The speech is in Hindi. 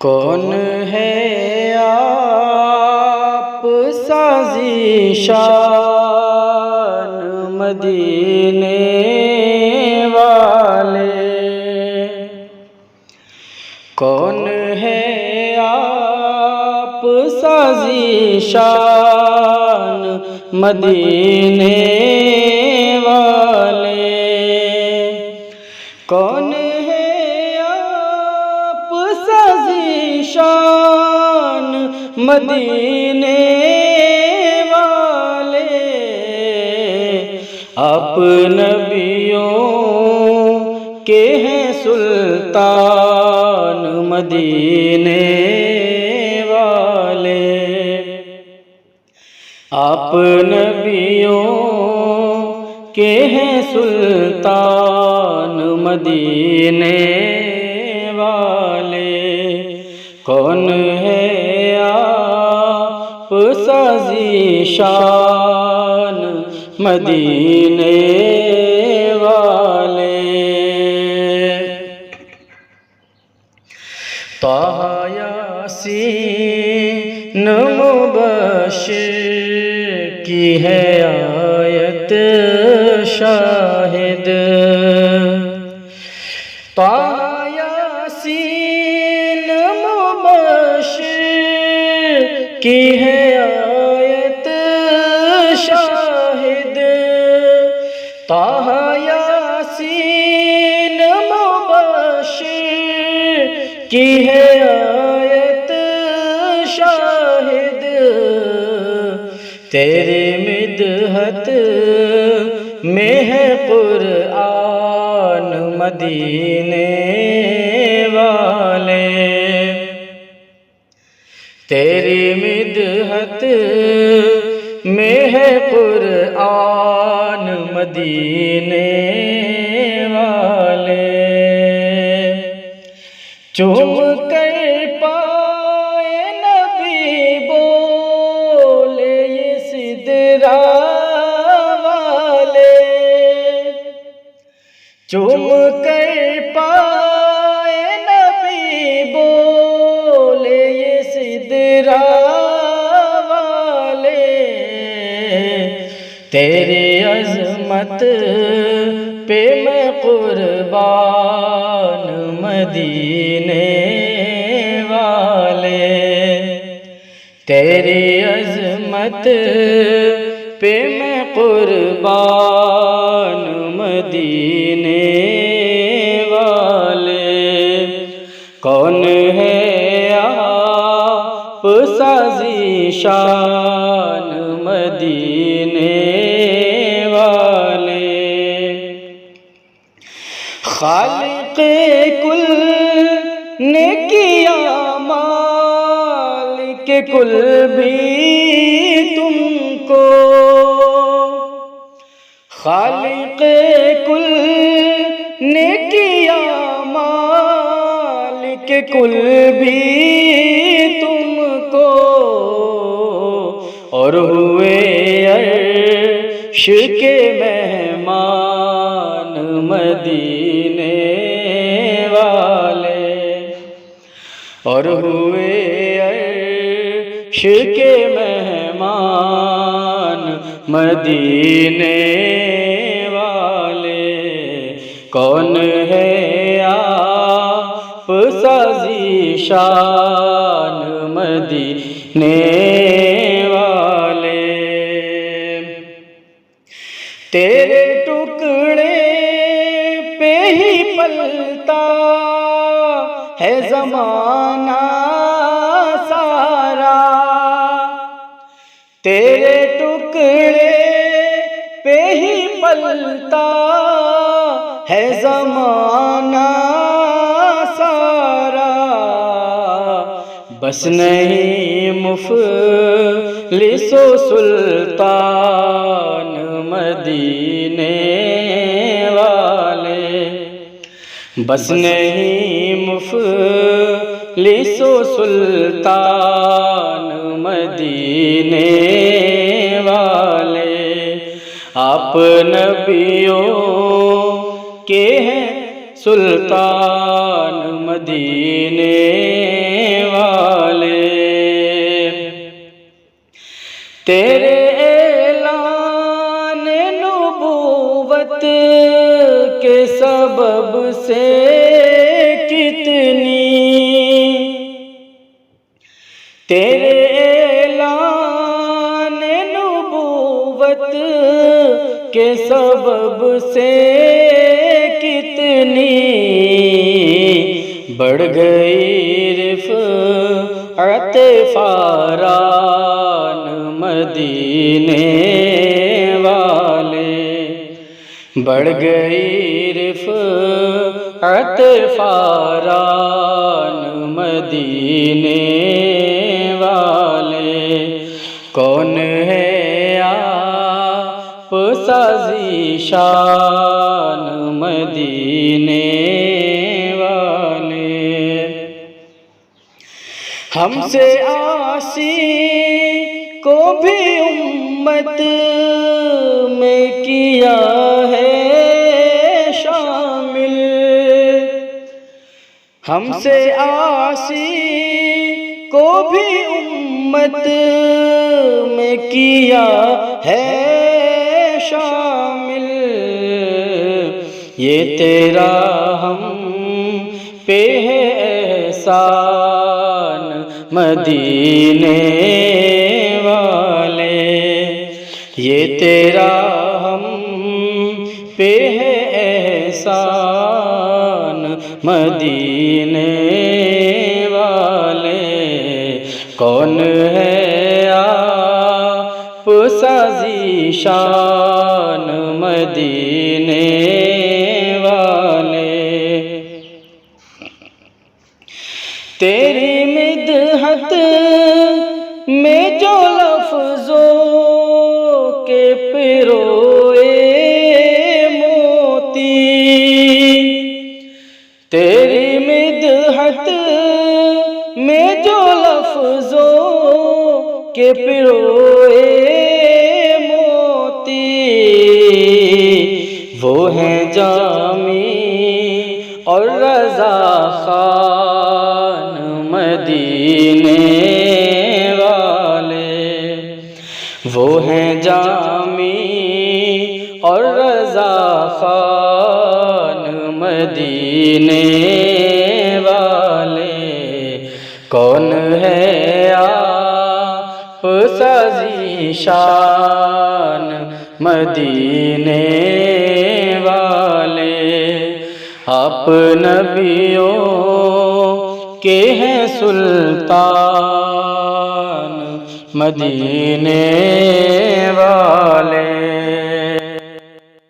कौन है आप साज़िशान मदीने वाले। कौन है आप साज़िशान मदीने वाले। कौन है आप साज़िशान मदीने वाले। आप नबियों के हैं सुल्तान मदीने वाले। आप नबियों के हैं सुल्तान मदीने वाले। कौन है आप साज़िशान मदीने वाले। ताहा यासीन मुबश्शिर की है आयत शाहिद। ताहा यासीन मुबश्शिर की है आयत शाहिद। ताहा यासीन मुबश्शिर की है आयत शाहिद। तेरे मिदहत में है कुरआन मदीने वाले। तेरी मिदहत में है कुरआन मदीने वाले। चूम कर पाए नबी बोले ये सिदरा वाले। चूम कर पाए नबी बोले ये सिदरा वाले। तेरी अज़मत पे मैं कुर्बान मदीने वाले। तेरी अज़मत पे मैं कुर्बान मदीने वाले। कौन है आप साज़िशान मदीने वाले। खालिक़े कुल ने किया मालिके कुल भी तुमको। खालिक़े कुल ने किया मालिके कुल भी तुमको। और हुए अर्श के मेहमान मदीने वाले। और हुए अर्श के मेहमान मदीने वाले। कौन है आप साज़िशान मदीने वाले। तेरे टुकड़े पे ही पलता है ज़माना सारा। तेरे टुकड़े पे ही पलता है ज़माना सारा। बस नहीं मुफ़लिसो सुल्तान मदीने वाले। बस नहीं मुफ़लिसो सुल्तान मदीने वाले। आप नबियों के हैं सुल्तान मदीने सबब से कितनी बढ़ गई रिफ़अत फ़ारान मदीने वाले, बढ़ गई रिफ़अत फ़ारान मदीने वाले। कौन है आप साज़िशान मदीने वाले। हमसे आसी को भी उम्मत में किया है शामिल, हमसे आसी को भी उम्मत में किया है शामिल। ये तेरा हम पे है एहसान मदीने वाले, ये तेरा हम पे है एहसान मदीने वाले। कौन है आप साज़िशान मदीने वाले। तेरी मिदहत में जो लफ्ज़ों के पिरोए मोती, तेरी मिदहत में जो लफ्ज़ों के पिरोए मोती, वो हैं जामी और रज़ा खान मदीने वाले, वो हैं जामी और रज़ा खान मदीने वाले। कौन है आप साज़िशान मदीने वाले। आप नबियों के हैं सुल्तान मदीने वाले।